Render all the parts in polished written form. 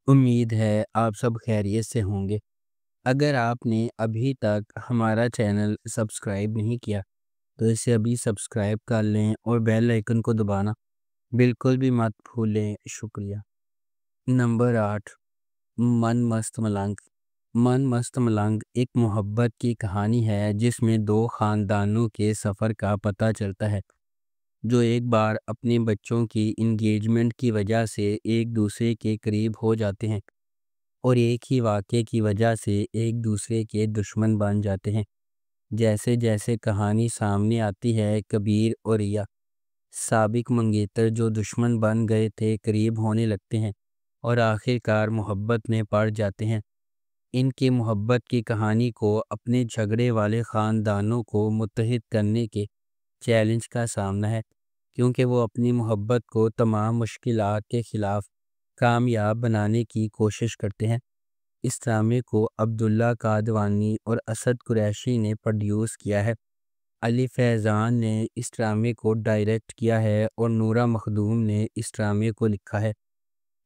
امید ہے آپ سب خیریت سے ہوں گے۔ اگر آپ نے ابھی تک ہمارا چینل سبسکرائب نہیں کیا تو اسے ابھی سبسکرائب کر لیں اور بیل آئیکن کو دبانا بالکل بھی مت بھولیں۔ شکریہ۔ نمبر 8، من مست ملنگ۔ من مست ملنگ ایک محبت کی کہانی ہے جس میں دو خاندانوں کے سفر کا پتہ چلتا ہے جو ایک بار اپنے بچوں کی انگیجمنٹ کی وجہ سے ایک دوسرے کے قریب ہو جاتے ہیں اور ایک ہی واقعے کی وجہ سے ایک دوسرے کے دشمن بن جاتے ہیں۔ جیسے جیسے کہانی سامنے آتی ہے، کبیر اور ریا سابق منگیتر جو دشمن بن گئے تھے قریب ہونے لگتے ہیں اور آخر کار محبت میں پڑ جاتے ہیں۔ ان کی محبت کی کہانی کو اپنے جھگڑے والے خاندانوں کو متحد کرنے کے چیلنج کا سامنا ہے، کیونکہ وہ اپنی محبت کو تمام مشکلات کے خلاف کامیاب بنانے کی کوشش کرتے ہیں۔ اس ڈرامے کو عبداللہ قادوانی اور اسد قریشی نے پروڈیوس کیا ہے۔ علی فیضان نے اس ڈرامے کو ڈائریکٹ کیا ہے اور نورا مخدوم نے اس ڈرامے کو لکھا ہے۔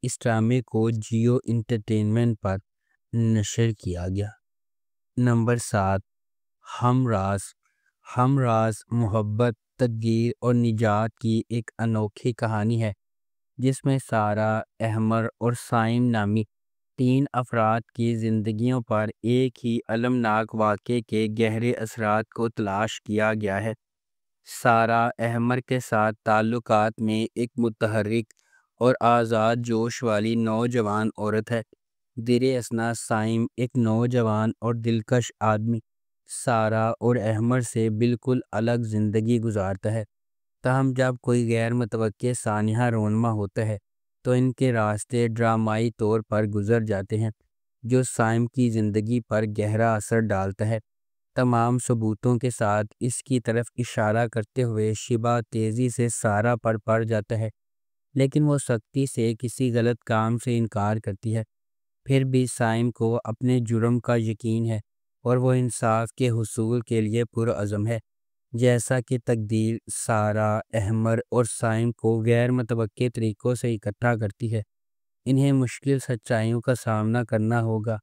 اس ڈرامے کو جیو انٹرٹینمنٹ پر نشر کیا گیا۔ نمبر 7، ہم راز۔ ہم راز محبت، تقدیر اور نجات کی ایک انوکھی کہانی ہے جس میں سارہ، احمر اور سائم نامی تین افراد کی زندگیوں پر ایک ہی المناک واقعے کے گہرے اثرات کو تلاش کیا گیا ہے۔ سارہ احمر کے ساتھ تعلقات میں ایک متحرک اور آزاد جوش والی نوجوان عورت ہے۔ در اثنا سائم ایک نوجوان اور دلکش آدمی سارہ اور احمر سے بالکل الگ زندگی گزارتا ہے، تاہم جب کوئی غیر متوقع سانحہ رونما ہوتا ہے تو ان کے راستے ڈرامائی طور پر گزر جاتے ہیں جو سائم کی زندگی پر گہرا اثر ڈالتا ہے۔ تمام ثبوتوں کے ساتھ اس کی طرف اشارہ کرتے ہوئے شبہ تیزی سے سارہ پر پڑ جاتا ہے، لیکن وہ سختی سے کسی غلط کام سے انکار کرتی ہے۔ پھر بھی سائم کو اپنے جرم کا یقین ہے اور وہ انصاف کے حصول کے لیے پرعزم ہے۔ جیسا کہ تقدیر سارہ، احمر اور سائم کو غیر متوقع طریقوں سے اکٹھا کرتی ہے، انہیں مشکل سچائیوں کا سامنا کرنا ہوگا،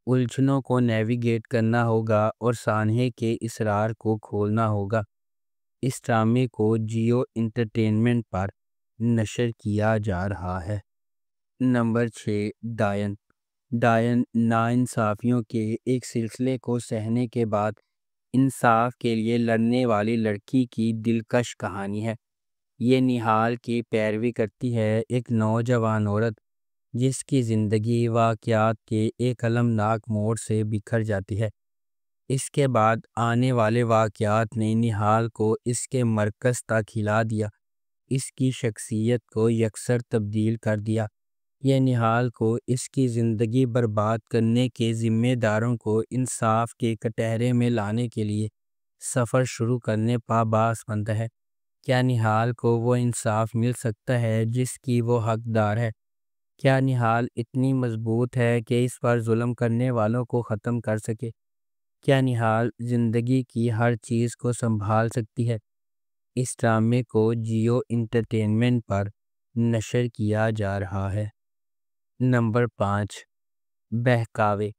الجھنوں کو نیویگیٹ کرنا ہوگا اور سانحے کے اسرار کو کھولنا ہوگا۔ اس ڈرامے کو جیو انٹرٹینمنٹ پر نشر کیا جا رہا ہے۔ نمبر 6، ڈائن۔ ڈائن ناانصافیوں کے ایک سلسلے کو سہنے کے بعد انصاف کے لیے لڑنے والی لڑکی کی دلکش کہانی ہے۔ یہ نہال کی پیروی کرتی ہے، ایک نوجوان عورت جس کی زندگی واقعات کے ایک المناک موڑ سے بکھر جاتی ہے۔ اس کے بعد آنے والے واقعات نے نہال کو اس کے مرکز تک ہلا دیا، اس کی شخصیت کو یکسر تبدیل کر دیا۔ یہ نہال کو اس کی زندگی برباد کرنے کے ذمہ داروں کو انصاف کے کٹہرے میں لانے کے لیے سفر شروع کرنے پاباس بنتا ہے۔ کیا نہال کو وہ انصاف مل سکتا ہے جس کی وہ حقدار ہے؟ کیا نہال اتنی مضبوط ہے کہ اس پر ظلم کرنے والوں کو ختم کر سکے؟ کیا نہال زندگی کی ہر چیز کو سنبھال سکتی ہے؟ اس ڈرامے کو جیو انٹرٹینمنٹ پر نشر کیا جا رہا ہے۔ نمبر 5، بہکاوے۔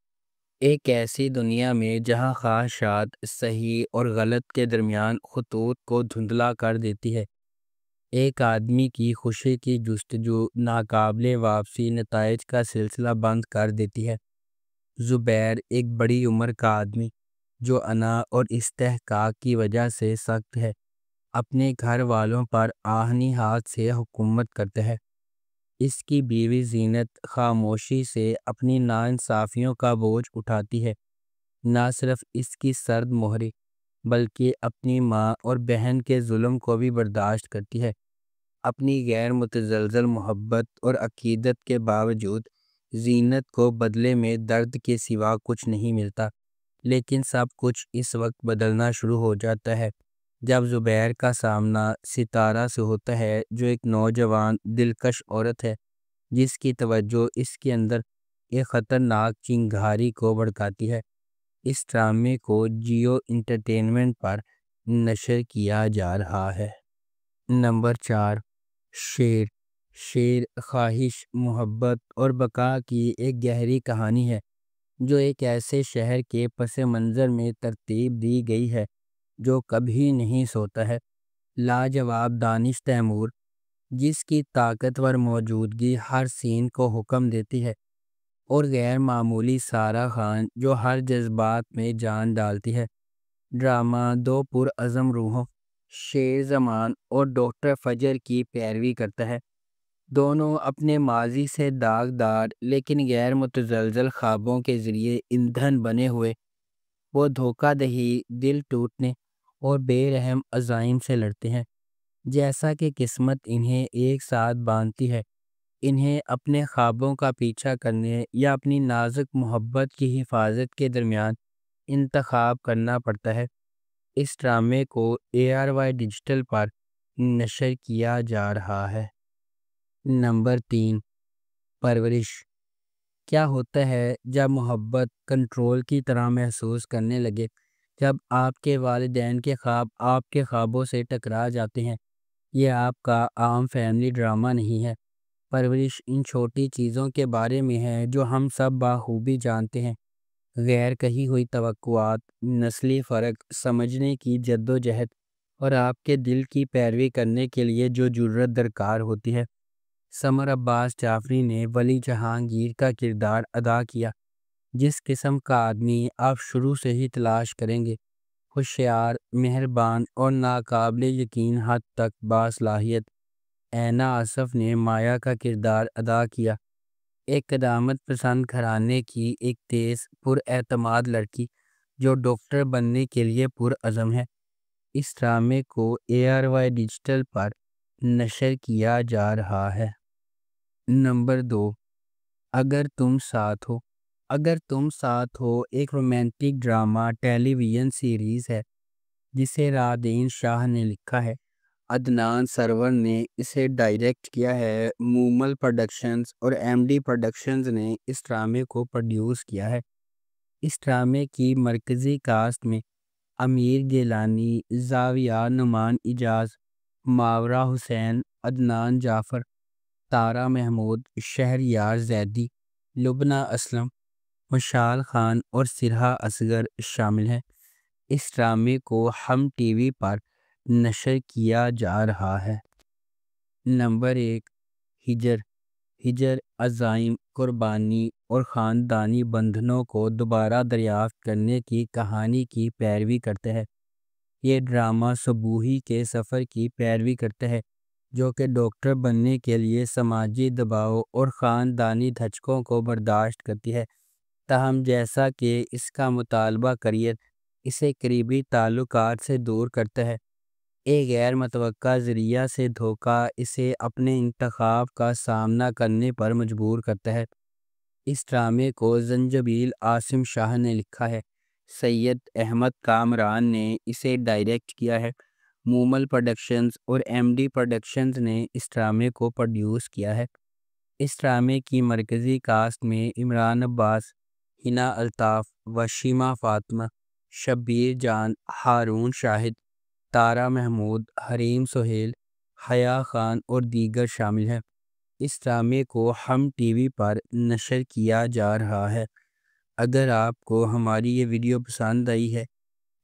ایک ایسی دنیا میں جہاں خواہشات صحیح اور غلط کے درمیان خطوط کو دھندلا کر دیتی ہے، ایک آدمی کی خوشی کی جستجو ناقابل واپسی نتائج کا سلسلہ بند کر دیتی ہے۔ زبیر ایک بڑی عمر کا آدمی جو انا اور استحقاق کی وجہ سے سخت ہے، اپنے گھر والوں پر آہنی ہاتھ سے حکومت کرتا ہے۔ اس کی بیوی زینت خاموشی سے اپنی ناانصافیوں کا بوجھ اٹھاتی ہے، نہ صرف اس کی سرد مہری بلکہ اپنی ماں اور بہن کے ظلم کو بھی برداشت کرتی ہے۔ اپنی غیر متزلزل محبت اور عقیدت کے باوجود زینت کو بدلے میں درد کے سوا کچھ نہیں ملتا، لیکن سب کچھ اس وقت بدلنا شروع ہو جاتا ہے جب زبیر کا سامنا ستارہ سے ہوتا ہے، جو ایک نوجوان دلکش عورت ہے جس کی توجہ اس کے اندر ایک خطرناک چنگاری کو بھڑکاتی ہے۔ اس ڈرامے کو جیو انٹرٹینمنٹ پر نشر کیا جا رہا ہے۔ نمبر 4، شیر۔ شیر خواہش، محبت اور بقا کی ایک گہری کہانی ہے جو ایک ایسے شہر کے پس منظر میں ترتیب دی گئی ہے جو کبھی نہیں سوتا ہے۔ لاجواب دانش تیمور، جس کی طاقتور موجودگی ہر سین کو حکم دیتی ہے، اور غیر معمولی سارہ خان جو ہر جذبات میں جان ڈالتی ہے۔ ڈرامہ دو پرعزم روحوں، شیر زمان اور ڈاکٹر فجر کی پیروی کرتا ہے۔ دونوں اپنے ماضی سے داغدار لیکن غیر متزلزل خوابوں کے ذریعے ایندھن بنے ہوئے، وہ دھوکہ دہی، دل ٹوٹنے اور بے رحم عزائم سے لڑتے ہیں۔ جیسا کہ قسمت انہیں ایک ساتھ باندھتی ہے، انہیں اپنے خوابوں کا پیچھا کرنے یا اپنی نازک محبت کی حفاظت کے درمیان انتخاب کرنا پڑتا ہے۔ اس ڈرامے کو ARY ڈیجیٹل پر نشر کیا جا رہا ہے۔ نمبر 3، پرورش۔ کیا ہوتا ہے جب محبت کنٹرول کی طرح محسوس کرنے لگے؟ جب آپ کے والدین کے خواب آپ کے خوابوں سے ٹکرا جاتے ہیں۔ یہ آپ کا عام فیملی ڈرامہ نہیں ہے۔ پرورش ان چھوٹی چیزوں کے بارے میں ہے جو ہم سب بخوبی جانتے ہیں: غیر کہی ہوئی توقعات، نسلی فرق، سمجھنے کی جدوجہد، اور آپ کے دل کی پیروی کرنے کے لیے جو جرأت درکار ہوتی ہے۔ سمر عباس جعفری نے ولی جہانگیر کا کردار ادا کیا۔ جس قسم کا آدمی آپ شروع سے ہی تلاش کریں گے، ہوشیار، مہربان اور ناقابل یقین حد تک باصلاحیت۔ اینا آصف نے مایا کا کردار ادا کیا، ایک قدامت پسند گھرانے کی ایک تیز، پر اعتماد لڑکی جو ڈاکٹر بننے کے لیے پرعزم ہے۔ اس ڈرامے کو ARY ڈیجیٹل پر نشر کیا جا رہا ہے۔ نمبر 2، اگر تم ساتھ ہو۔ اگر تم ساتھ ہو ایک رومانٹک ڈرامہ ٹیلی ویژن سیریز ہے جسے رادین شاہ نے لکھا ہے۔ عدنان سرور نے اسے ڈائریکٹ کیا ہے۔ مومل پروڈکشنز اور MD پروڈکشنز نے اس ڈرامے کو پروڈیوس کیا ہے۔ اس ڈرامے کی مرکزی کاسٹ میں امیر گیلانی، زاویہ نعمان اجاز، ماورا حسین، عدنان جعفر، تارا محمود، شہریار زیدی، لبنہ اسلم، مشال خان اور سرہا اصغر شامل ہیں۔ اس ڈرامے کو ہم ٹی وی پر نشر کیا جا رہا ہے۔ نمبر 1، ہجر۔ ہجر عزائم، قربانی اور خاندانی بندھنوں کو دوبارہ دریافت کرنے کی کہانی کی پیروی کرتا ہے۔ یہ ڈرامہ صبوحی کے سفر کی پیروی کرتا ہے جو کہ ڈاکٹر بننے کے لیے سماجی دباؤ اور خاندانی دھچکوں کو برداشت کرتی ہے۔ تاہم جیسا کہ اس کا مطالبہ کریئر اسے قریبی تعلقات سے دور کرتا ہے، ایک غیر متوقع ذریعہ سے دھوکہ اسے اپنے انتخاب کا سامنا کرنے پر مجبور کرتا ہے۔ اس ڈرامے کو زنجبیل عاصم شاہ نے لکھا ہے۔ سید احمد کامران نے اسے ڈائریکٹ کیا ہے۔ مومل پروڈکشنز اور MD پروڈکشنز نے اس ڈرامے کو پروڈیوس کیا ہے۔ اس ڈرامے کی مرکزی کاسٹ میں عمران عباس، ہنا الطاف، وشیمہ فاطمہ، شبیر جان، ہارون شاہد، تارا محمود، حریم سہیل، حیا خان اور دیگر شامل ہیں۔ اس ڈرامے کو ہم ٹی وی پر نشر کیا جا رہا ہے۔ اگر آپ کو ہماری یہ ویڈیو پسند آئی ہے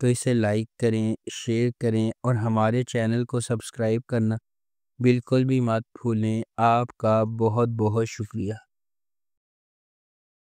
تو اسے لائک کریں، شیئر کریں اور ہمارے چینل کو سبسکرائب کرنا بالکل بھی مت بھولیں۔ آپ کا بہت بہت شکریہ۔